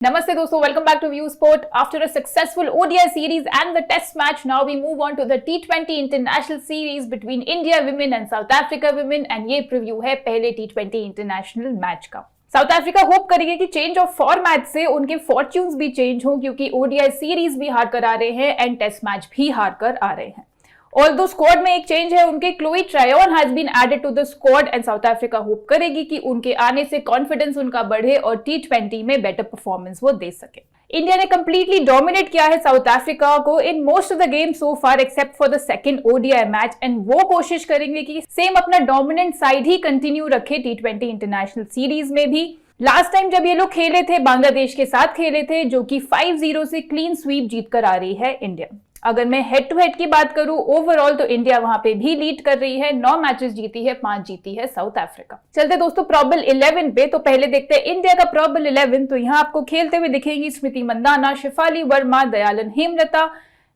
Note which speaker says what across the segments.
Speaker 1: Namaste dosto, welcome back to View Sport. After a successful ODI series and the test match, now we move on to the T20 international series between India women and South Africa women and ये preview है पहले T20 international match का। South Africa hope करेगी कि change of format से उनके fortunes भी change हों क्योंकि ओडीआई सीरीज भी हार कर आ रहे हैं एंड टेस्ट मैच भी हार कर आ रहे हैं। Although स्क्वाड में एक चेंज है, उनके Chloe Tryon has been added to the squad and South Africa hope करेगी कि उनके आने से कॉन्फिडेंस उनका बढ़े और T20 में बेटर परफॉर्मेंस वो दे सके। इंडिया ने कंप्लीटली डोमिनेट किया है साउथ अफ्रीका को in most of the game so far except for the second ODI match and वो कोशिश करेंगे कि सेम अपना डोमिनेंट साइड ही कंटिन्यू रखे T20 इंटरनेशनल सीरीज में भी। लास्ट टाइम जब ये लोग खेले थे बांग्लादेश के साथ खेले थे जो कि 5-0 से क्लीन स्वीप जीत कर आ रही है इंडिया। अगर मैं हेड टू हेड की बात करूं ओवरऑल तो इंडिया वहां पे भी लीड कर रही है, 9 मैचेस जीती है, 5 जीती है साउथ अफ्रीका। चलते दोस्तों प्रॉबल 11 पे, तो पहले देखते हैं इंडिया का प्रॉबल 11। तो यहाँ आपको खेलते हुए दिखेंगी स्मृति मंदाना, शेफाली वर्मा, दयालन हेमलता,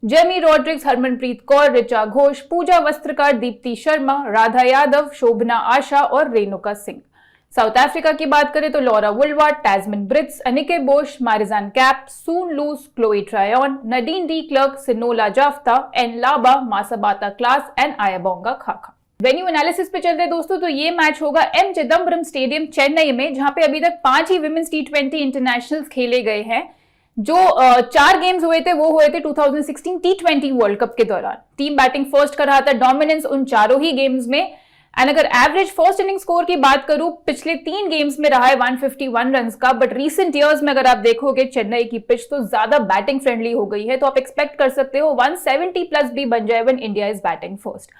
Speaker 1: जेमी रॉड्रिक्स, हरमनप्रीत कौर, ऋचा घोष, पूजा वस्त्रकार, दीप्ति शर्मा, राधा यादव, शोभना आशा और रेणुका सिंह। साउथ अफ्रीका की बात करें तो Laura Wolvaardt, Tazmin Brits, Anneke Bosch, Marizanne Kapp, Sune Luus, Chloe Tryon, Nadine de Klerk, Sinalo Jafta, N Mlaba, Masabata class and आयाबोंगा खाखा। वेन्यू एनालिसिस पे चलते हैं दोस्तों, तो ये मैच होगा एम चिदम्बरम स्टेडियम चेन्नई में, जहां पे अभी तक 5 ही विमेंस T20 इंटरनेशनल्स खेले गए हैं। जो 4 गेम्स हुए थे वो हुए थे 2016 T20 वर्ल्ड कप के दौरान। टीम बैटिंग फर्स्ट कर रहा था, डोमिनेंस उन चारों ही गेम्स में। एंड अगर एवरेज फर्स्ट इनिंग स्कोर की बात करूं पिछले 3 गेम्स में रहा है 151 रन का, बट रीसेंट ईयर्स में अगर आप देखोगे चेन्नई की पिच तो ज्यादा बैटिंग फ्रेंडली हो गई है, तो आप एक्सपेक्ट कर सकते हो 170 प्लस भी बन जाए when India is batting first.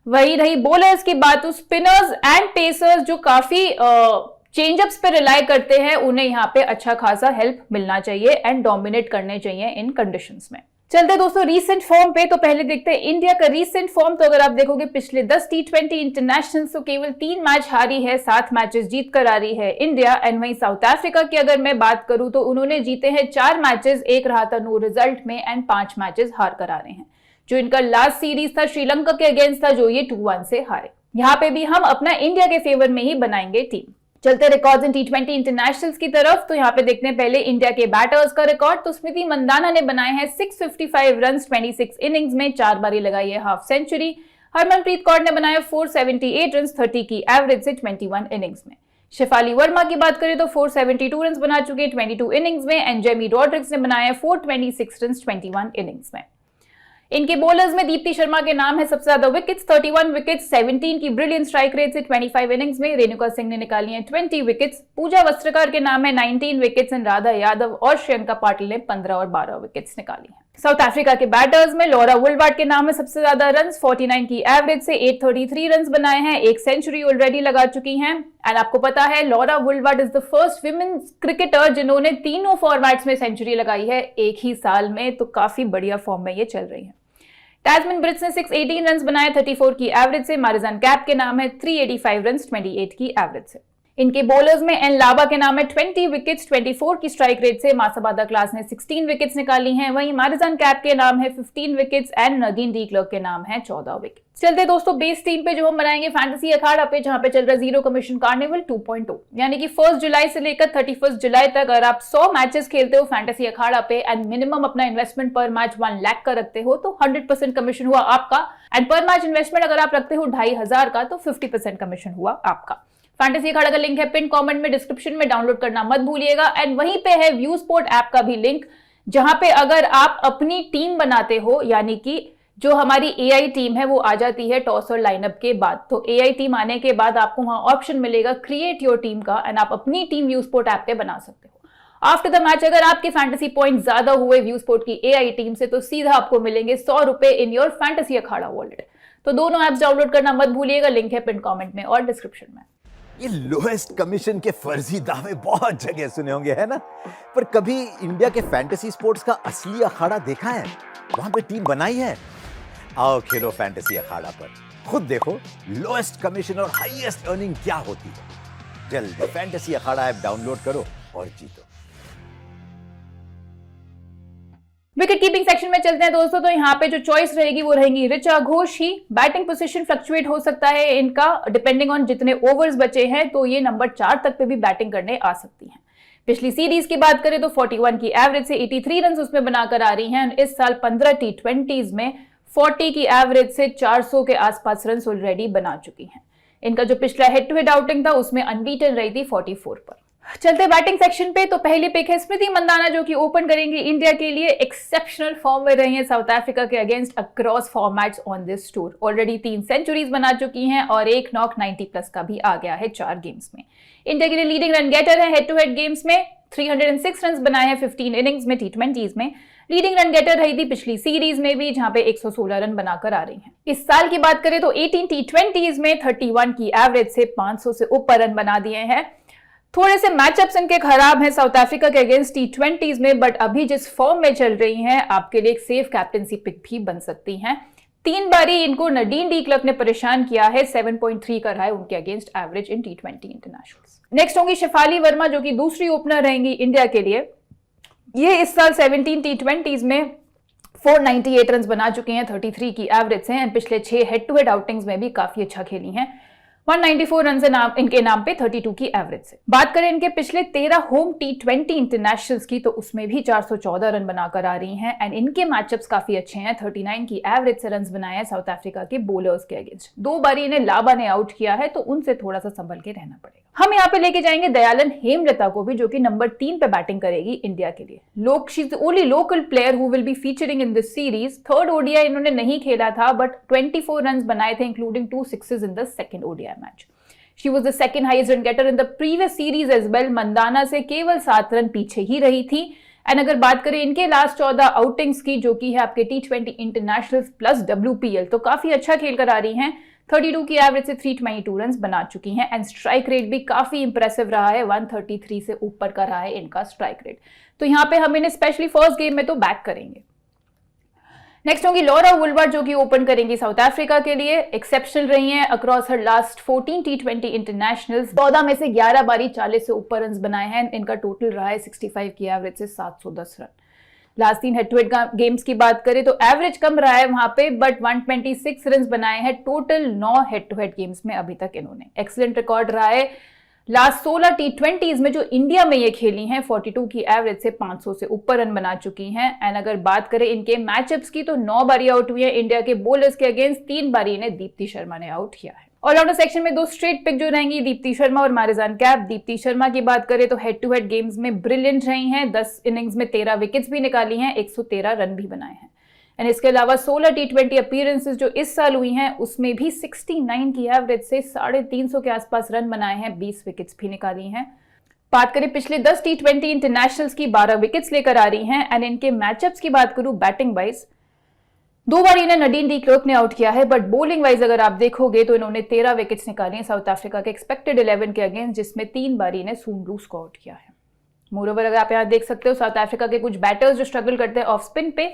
Speaker 1: वही रही बॉलर्स की बात तो स्पिनर्स एंड पेसर्स जो काफी चेंजअप्स पे रिलाई करते हैं उन्हें यहाँ पे अच्छा खासा हेल्प मिलना चाहिए एंड डोमिनेट करने चाहिए इन कंडीशंस में। चलते दोस्तों रीसेंट फॉर्म पे, तो पहले देखते हैं इंडिया का रीसेंट फॉर्म। तो अगर आप देखोगे पिछले 10 T20 इंटरनेशनल तो केवल 3 मैच हारी है, 7 मैचेस जीत कर आ रही है इंडिया। एंड वहीं साउथ अफ्रीका की अगर मैं बात करूं तो उन्होंने जीते हैं 4 मैचेस, एक रहा था नो रिजल्ट में एंड 5 मैचेस हार कर आ रहे हैं। जो इनका लास्ट सीरीज था श्रीलंका के अगेंस्ट था जो ये 2-1 से हारे। यहाँ पे भी हम अपना इंडिया के फेवर में ही बनाएंगे टीम। चलते रिकॉर्ड्स इन T20 इंटरनेशनल्स की तरफ, तो यहाँ पे देखते हैं पहले इंडिया के बैटर्स का रिकॉर्ड। तो स्मृति मंदाना ने बनाए हैं 655 रन 26 इनिंग्स में, 4 बारी लगाई है हाफ सेंचुरी। हरमनप्रीत कौर ने बनाया 478 रन 30 की एवरेज से 21 इनिंग्स में। शेफाली वर्मा की बात करें तो 472 रन बना चुके 22 इनिंग्स में एंड जेमी रॉड्रिक्स ने बनाया 426 रन 21 इनिंग्स में। इनके बॉलर्स में दीप्ति शर्मा के नाम है सबसे ज्यादा विकेट्स, 31 विकेट्स, 17 की ब्रिलियंट स्ट्राइक रेट से 25 इनिंग्स में। रेणुका सिंह ने निकाली हैं 20 विकेट्स। पूजा वस्त्रकार के नाम है 19 विकेट्स एंड राधा यादव और श्रियंका पाटिल ने 15 और 12 विकेट्स निकाली हैं। साउथ अफ्रीका के बैटर्स में लॉरा वुलवार्ड के नाम है सबसे ज्यादा रन, 49 की एवरेज से 833 रन बनाए हैं, एक सेंचुरी ऑलरेडी लगा चुकी हैं। एंड आपको पता है Laura Wolvaardt is the first women's cricketer जिन्होंने तीनों फॉर्मेट्स में सेंचुरी लगाई है एक ही साल में, तो काफी बढ़िया फॉर्म में ये चल रही है। टैस्मिन ब्रिट्स ने 618 रन बनाए 34 की एवरेज से। मारिजान कैप के नाम है 385 रन 28 की एवरेज से। इनके बॉलर्स में एन लाबा के नाम है 20 विकेट्स, 24 की स्ट्राइक रेट से। मासाबादा क्लास ने 16 विकेट्स निकाली हैं। वहीं मारिजान कैप के नाम है 15 wickets and Nadeen de Klerk के नाम है 14 विकेट। चलते दोस्तों बेस टीम पे, जो हम बनाएंगे फैंटेसी अखाड़ा पे, जहां पे चल रहा है जीरो कमीशन कार्निवल 2.0, यानी कि 1 जुलाई से लेकर 31 जुलाई तक अगर आप 100 मैचेस खेलते हो फैंटेसी अखाड़ा पे एंड मिनिमम अपना इन्वेस्टमेंट पर मैच 1 लाख का रखते हो तो 100% कमीशन हुआ आपका। एंड पर मैच इन्वेस्टमेंट अगर आप रखते हो 2500 का तो 50% कमीशन हुआ आपका। फैंटेसी अखाड़ा का लिंक है पिन कमेंट में, डिस्क्रिप्शन में, डाउनलोड करना मत भूलिएगा। एंड वहीं पे है व्यू स्पोर्ट ऐप का भी लिंक, जहां पे अगर आप अपनी टीम बनाते हो, यानी कि जो हमारी एआई टीम है वो आ जाती है टॉस और लाइनअप के बाद, तो एआई टीम आने के बाद आपको वहां ऑप्शन मिलेगा क्रिएट योर टीम का एंड आप अपनी टीम व्यू स्पोर्ट ऐप पे बना सकते हो। आफ्टर द मैच अगर आपके फैंटेसी पॉइंट ज्यादा हुए व्यू स्पोर्ट की एआई टीम से तो सीधा आपको मिलेंगे 100 रुपए in your fantasy Akhara wallet. तो दोनों ऐप्स डाउनलोड करना मत भूलिएगा, लिंक है पिन कमेंट में और डिस्क्रिप्शन में।
Speaker 2: ये लोएस्ट कमीशन के फर्जी दावे बहुत जगह सुने होंगे, है ना? पर कभी इंडिया के फैंटेसी स्पोर्ट्स का असली अखाड़ा देखा है? वहां पे टीम बनाई है? आओ खेलो फैंटेसी अखाड़ा पर, खुद देखो लोएस्ट कमीशन और हाईएस्ट अर्निंग क्या होती है। जल्द फैंटेसी अखाड़ा ऐप डाउनलोड करो और जीतो।
Speaker 1: विकेट कीपिंग सेक्शन में चलते हैं दोस्तों, तो यहाँ पे जो चॉइस रहेगी वो रहेंगी ऋचा घोष ही। बैटिंग पोजीशन फ्लक्चुएट हो सकता है इनका डिपेंडिंग ऑन जितने ओवर्स बचे हैं, तो ये नंबर 4 तक पे भी बैटिंग करने आ सकती हैं। पिछली सीरीज की बात करें तो 41 की एवरेज से 83 रन उसमें बनाकर आ रही हैं। इस साल 15 टी20 में 40 की एवरेज से 400 के आसपास रन ऑलरेडी बना चुकी हैं। इनका जो पिछला हेड टू हेड आउटिंग था उसमें अनबीटन रही थी 44 पर। चलते बैटिंग सेक्शन पे तो पहली पिक है स्मृति मंदाना जो कि ओपन करेंगी इंडिया के लिए। एक्सेप्शनल फॉर्म में रही हैं साउथ अफ्रीका के against across formats on this tour. Already 3 centuries बना चुकी हैं और एक नॉक 90+ का भी आ गया है 4 गेम्स में। इंडिया के लिए लीडिंग रन गेटर है हेड टू हेड गेम्स में। 306 रन बनाए हैं 15 इनिंग्स में टी20 में। लीडिंग रन गेटर रही थी पिछली सीरीज में भी जहां पे 116 रन बनाकर आ रही हैं। इस साल की बात करें तो 18 टी20 में 31 की एवरेज से 500 से ऊपर रन बना दिए हैं। थोड़े से मैचअप्स इनके खराब हैं साउथ अफ्रीका के अगेंस्ट टी20 में, बट अभी जिस फॉर्म में चल रही हैं आपके लिए एक सेफ कैप्टनसी पिक भी बन सकती हैं। 3 बारी इनको नडीन डी क्लर्क ने परेशान किया है। 7.3 का रहा है उनके against average in T20 internationals. Next होंगी शेफाली वर्मा जो कि दूसरी ओपनर रहेंगी इंडिया के लिए। ये इस साल 17 टी20 में 498 रन बना चुके हैं 33 की एवरेज से। पिछले 6 हेड टू हेड आउटिंग्स में भी काफी अच्छा खेली हैं। 194 रन इनके नाम पे 32 की एवरेज से। बात करें इनके पिछले 13 होम टी20 इंटरनेशनल्स की तो उसमें भी 414 रन बनाकर आ रही हैं एंड इनके मैचअप्स काफी अच्छे हैं। 39 की एवरेज से रन बनाए हैं साउथ अफ्रीका के बॉलर्स के अगेंस्ट। 2 बारी इन्हें लाबा ने आउट किया है तो उनसे थोड़ा सा संभल के रहना पड़ेगा। हम यहाँ पे लेके जाएंगे दयालन हेमलता को भी जो कि नंबर 3 पे बैटिंग करेगी इंडिया के लिए। She is the only local player who will be featuring in this series. 3rd ODI इन्होंने नहीं खेला था बट 24 रन बनाए थे including 2 sixes in the 2nd ODI match. She was the second highest run getter in the previous series as well. Mandhana से केवल 7 run पीछे ही रही थी। एंड अगर बात करें इनके लास्ट 14 आउटिंग्स की जो कि है आपके टी20 इंटरनेशनल प्लस WPL तो काफी अच्छा खेल कर आ रही हैं। 32 की एवरेज से 322 रन बना चुकी हैं एंड स्ट्राइक रेट भी काफी इंप्रेसिव रहा है। 133 से ऊपर का रहा है इनका स्ट्राइक रेट। तो यहाँ पे हम इन्हें स्पेशली फर्स्ट गेम में तो बैक करेंगे। नेक्स्ट होंगी लॉरा वुलवर्ड जो कि ओपन करेंगी साउथ अफ्रीका के लिए। एक्सेप्शनल रही हैं अक्रॉस हर लास्ट 14 टी20 इंटरनेशनल्स। 14 में से 11 बारी 40 से ऊपर रन बनाए हैं। इनका टोटल रहा है 65 की एवरेज से 710 run. Last 3 head to head games की बात करें तो एवरेज कम रहा है वहां पे बट 126 रन बनाए हैं total 9 head to head games में अभी तक इन्होंने। एक्सीलेंट रिकॉर्ड रहा है लास्ट 16 टी20 में जो इंडिया में ये खेली हैं। 42 की एवरेज से 500 से ऊपर रन बना चुकी हैं एंड अगर बात करें इनके मैचअप्स की तो 9 बारी आउट हुई है इंडिया के बॉलर्स के अगेंस्ट। 3 बारी इन्हें दीप्ति शर्मा ने आउट किया है। ऑलराउंडर सेक्शन में 2 स्ट्रेट पिक जो रहेंगी दीप्ति शर्मा और मारिजान कैप। दीप्ति शर्मा की बात करें तो हेड टू हेड गेम्स में ब्रिलियंट रही हैं। 10 इनिंग्स में 13 विकेट्स भी निकाली हैं। 113 रन भी बनाए हैं एंड इसके अलावा 16 टी20 अपीयरेंसेस जो इस साल हुई हैं उसमें भी 69 की एवरेज से 350 के आसपास रन बनाए हैं। 20 विकेट्स भी निकाली हैं। बात करें पिछले 10 टी20 इंटरनेशनल्स की 12 विकेट्स लेकर आ रही हैं एंड इनके मैचअप्स की बात करूं बैटिंग वाइज 2 बार इन्हें नडीन डी क्लर्क ने आउट किया है बट बॉलिंग वाइज अगर आप देखोगे तो इन्होंने 13 विकेट्स निकाली हैं साउथ अफ्रीका के एक्सपेक्टेड 11 के अगेंस्ट जिसमें 3 बार इन्हें सूनरूस को आउट किया है। मोरओवर अगर आप यहाँ देख सकते हो साउथ अफ्रीका के कुछ बैटर्स जो स्ट्रगल करते हैं ऑफ स्पिन पे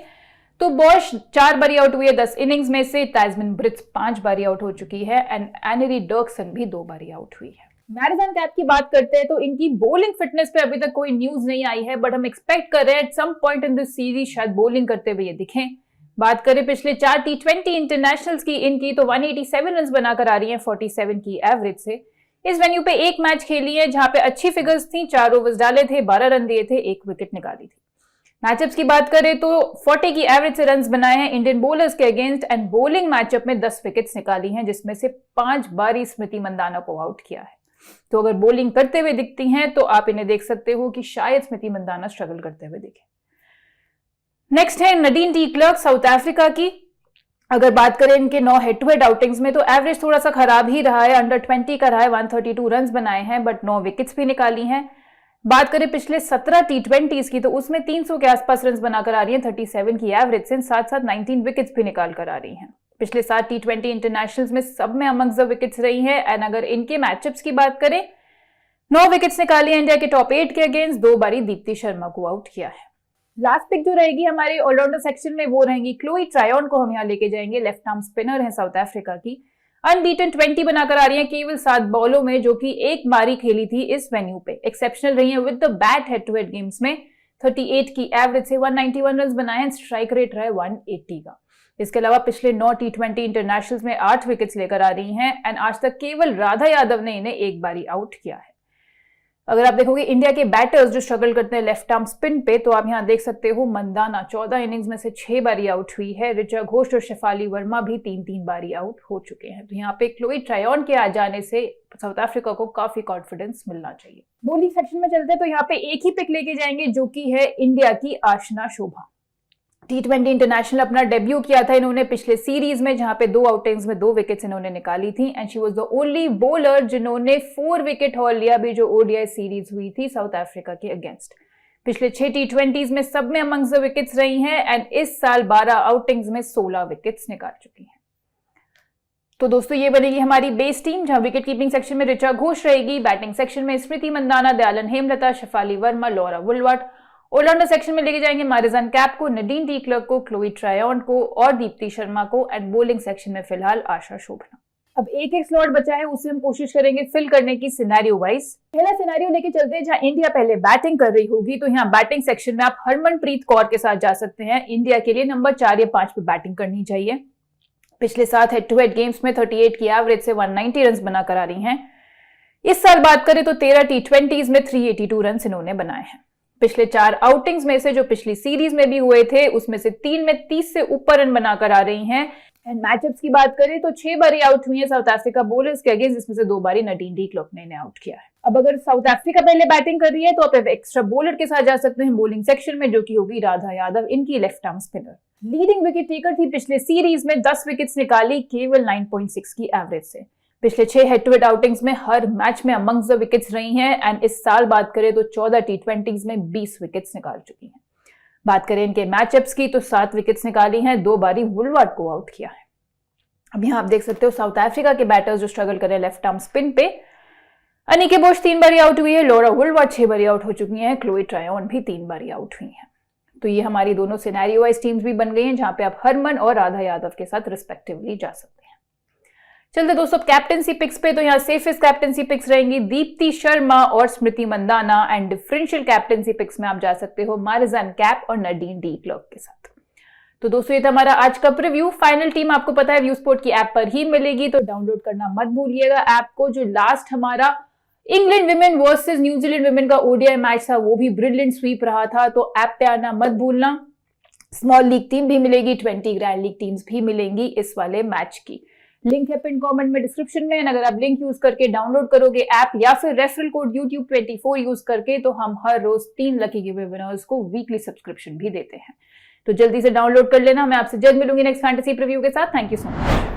Speaker 1: तो बॉश 4 बारी आउट हुई है 10 इनिंग्स में से। ताजमिन ब्रिट्स 5 बारी आउट हो चुकी है एंड एनरी डर्कसन भी 2 बारी आउट हुई है। मैरिजान कैप की बात करते हैं तो इनकी बॉलिंग फिटनेस पे अभी तक कोई न्यूज नहीं आई है बट हम एक्सपेक्ट कर रहे हैं at some point in this series शायद बॉलिंग करते हुए ये दिखें। बात करें पिछले 4 टी20 इंटरनेशनल्स की इनकी तो 187 रन बनाकर आ रही हैं 47 की एवरेज से। इस वेन्यू पे एक मैच खेली है जहां पे अच्छी फिगर्स थी। 4 ओवर्स डाले थे, 12 रन दिए थे, 1 विकेट निकाली थी। मैचअप्स की बात करें तो 40 की एवरेज से रन्स बनाए हैं इंडियन बॉलर्स के अगेंस्ट एंड बॉलिंग मैचअप में 10 विकेट्स निकाली हैं जिसमें से 5 बारी स्मृति मंदाना को आउट किया है। तो अगर बॉलिंग करते हुए दिखती हैं तो आप इन्हें देख सकते हो कि शायद स्मृति मंदाना स्ट्रगल करते हुए दिखे। नेक्स्ट है नडीन डी क्लर्क साउथ अफ्रीका की। अगर बात करें इनके 9 हेड टू हेड आउटिंग्स में तो एवरेज थोड़ा सा खराब ही रहा है। अंडर 20 का रहा है। 132 रन बनाए हैं बट 9 विकेट्स भी निकाली हैं। बात करें पिछले 17 टी20 की तो उसमें 300 के आसपास रन बनाकर आ रही हैं 37 की एवरेज से। साथ साथ 19 विकेट्स भी निकाल कर आ रही हैं। पिछले 7 टी20 इंटरनेशनल्स में सब में अमंग्स द विकेट्स रही हैं एंड अगर इनके मैचअप्स की बात करें 9 विकेट्स निकाली है इंडिया के टॉप 8 के अगेंस्ट। 2 बारी दीप्ति शर्मा को आउट किया है। लास्ट पिक जो रहेगी हमारे ऑलराउंडर सेक्शन में वो रहेंगी क्लोई ट्रायोन को हम यहाँ लेके जाएंगे। लेफ्ट आर्म स्पिनर है साउथ अफ्रीका की। अनबीटन 20 बनाकर आ रही है केवल 7 बॉलों में जो कि एक बारी खेली थी इस वेन्यू पे। एक्सेप्शनल रही है with the bat head to head games में। 38 की एवरेज से 191 रन बनाए हैं। स्ट्राइक रेट रहा है 180 का। इसके अलावा पिछले 9 टी20 इंटरनेशनल्स में 8 विकेट्स लेकर आ रही हैं एंड आज तक केवल राधा यादव ने इन्हें एक बारी आउट किया है। अगर आप देखोगे इंडिया के बैटर्स जो स्ट्रगल करते हैं लेफ्ट आर्म स्पिन पे, तो आप यहाँ देख सकते हो मंदाना 14 इनिंग्स में से 6 बारी आउट हुई है। ऋचा घोष और शेफाली वर्मा भी 3-3 बारी आउट हो चुके हैं। तो यहाँ पे क्लोई ट्रायन के आ जाने से साउथ अफ्रीका को काफी कॉन्फिडेंस मिलना चाहिए। बॉलिंग सेक्शन में चलते हैं तो यहाँ पे एक ही पिक लेके जाएंगे जो कि है इंडिया की आशना शोभा। T20 इंटरनेशनल अपना डेब्यू किया था इन्होंने पिछले सीरीज में, जहां पे 2 आउटिंग्स में 2 विकेट्स इन्होंने निकाली थी and she was the only bowler जिन्होंने 4 विकेट हॉल लिया भी जो ओडीआई सीरीज हुई थी साउथ अफ्रीका के अगेंस्ट। पिछले 6 T20s में सब में अमंग्स द विकेट्स रही हैं एंड इस साल 12 आउटिंग्स में 16 विकेट्स निकाल चुकी हैं। तो दोस्तों ये बनेगी हमारी बेस टीम, जहां विकेट कीपिंग सेक्शन में ऋचा घोष रहेगी, बैटिंग सेक्शन में Smriti Mandhana, Dayalan Hemalatha, Shafali Verma, Laura Wolvaardt, all rounder section में लेके जाएंगे मारिजन कैप को, नडीन डी क्लर्क को, क्लोई ट्रायन को और दीप्ति शर्मा को एंड बॉलिंग सेक्शन में फिलहाल आशा शोभना। अब एक स्लॉट बचा है, उससे हम कोशिश करेंगे फिल करने की सिनेरियो वाइज। पहला सिनेरियो लेके चलते हैं जहां इंडिया पहले बैटिंग कर रही होगी। तो यहाँ बैटिंग सेक्शन में आप हरमनप्रीत कौर के साथ जा सकते हैं। इंडिया के लिए नंबर 4 या 5 पे बैटिंग करनी चाहिए। पिछले 7 हेड-टू-हेड गेम्स में 38 की एवरेज से 190 रन बनाकर आ रही हैं। इस साल बात करें तो 13 T20s में 382 रन इन्होंने बनाए हैं। पिछले 4 आउटिंग्स में से जो पिछली सीरीज में भी हुए थे उसमें से 3 में 30 से ऊपर रन बनाकर आ रही हैं। एंड मैचअप्स की बात करें तो 6 बारी आउट हुई है साउथ अफ्रीका बॉलर्स के अगेंस्ट, जिसमें से 2 बारी नडीन डी क्लर्क ने इन्हें आउट किया है। अब अगर साउथ अफ्रीका पहले बैटिंग कर रही है तो आप एक्स्ट्रा बॉलर के साथ जा सकते हैं बॉलिंग सेक्शन में, जो कि होगी राधा यादव, इनकी left arm spinner. Leading wicket taker थी पिछले सीरीज में, 10 विकेट्स निकाली केवल 9.6 की एवरेज से। पिछले 6 हेड-टू-हेड आउटिंग्स में हर मैच में अमंग्स द विकेट्स रही हैं एंड इस साल बात करें तो 14 T20s में 20 विकेट्स निकाल चुकी हैं। बात करें इनके मैचअप्स की तो 7 विकेट्स निकाली हैं, 2 बारी वुलवर्ट को आउट किया है। अब यहाँ आप देख सकते हो साउथ अफ्रीका के बैटर्स जो स्ट्रगल कर रहे हैं लेफ्ट आर्म स्पिन पे। अनिके बोश 3 बारी आउट हुई है, लॉरा वुलवर्ट 6 बारी आउट हो चुकी हैं, क्लोई ट्रायन भी 3 बारी आउट हुई हैं। तो ये हमारी दोनों सिनेरियो वाइज टीम्स भी बन गई हैं, जहां पे आप हरमन और राधा यादव के साथ रिस्पेक्टिवली जा सकते हैं। चलते दोस्तों कैप्टेंसी पिक्स पे, तो यहाँ सेफेस्ट कैप्टेंसी पिक्स रहेंगी दीप्ति शर्मा और Smriti Mandhana and differential captaincy picks में आप जा सकते हो मारिजन कैप और नडीन डी क्लर्क के साथ। तो दोस्तों ये था हमारा आज का प्रीव्यू। फाइनल टीम आपको पता है व्यू स्पोर्ट की ऐप पर ही मिलेगी, तो डाउनलोड करना मत भूलिएगा ऐप को। जो लास्ट हमारा England women versus New Zealand women का ओडीआई मैच था वो भी ब्रिलियंट स्वीप रहा था, तो ऐप पे आना मत भूलना। स्मॉल लीग टीम भी मिलेगी, 20 ग्रैंड लीग टीम्स भी मिलेंगी इस वाले मैच की। लिंक है पिन कमेंट में डिस्क्रिप्शन में। अगर आप लिंक यूज करके डाउनलोड करोगे ऐप या फिर रेफरल कोड YouTube 24 यूज करके, तो हम हर रोज 3 लकी गिव अवे विनर्स को वीकली सब्सक्रिप्शन भी देते हैं। तो जल्दी से डाउनलोड कर लेना। मैं आपसे जल्द मिलूंगी नेक्स्ट फैंटेसी प्रीव्यू के साथ। Thank you so much.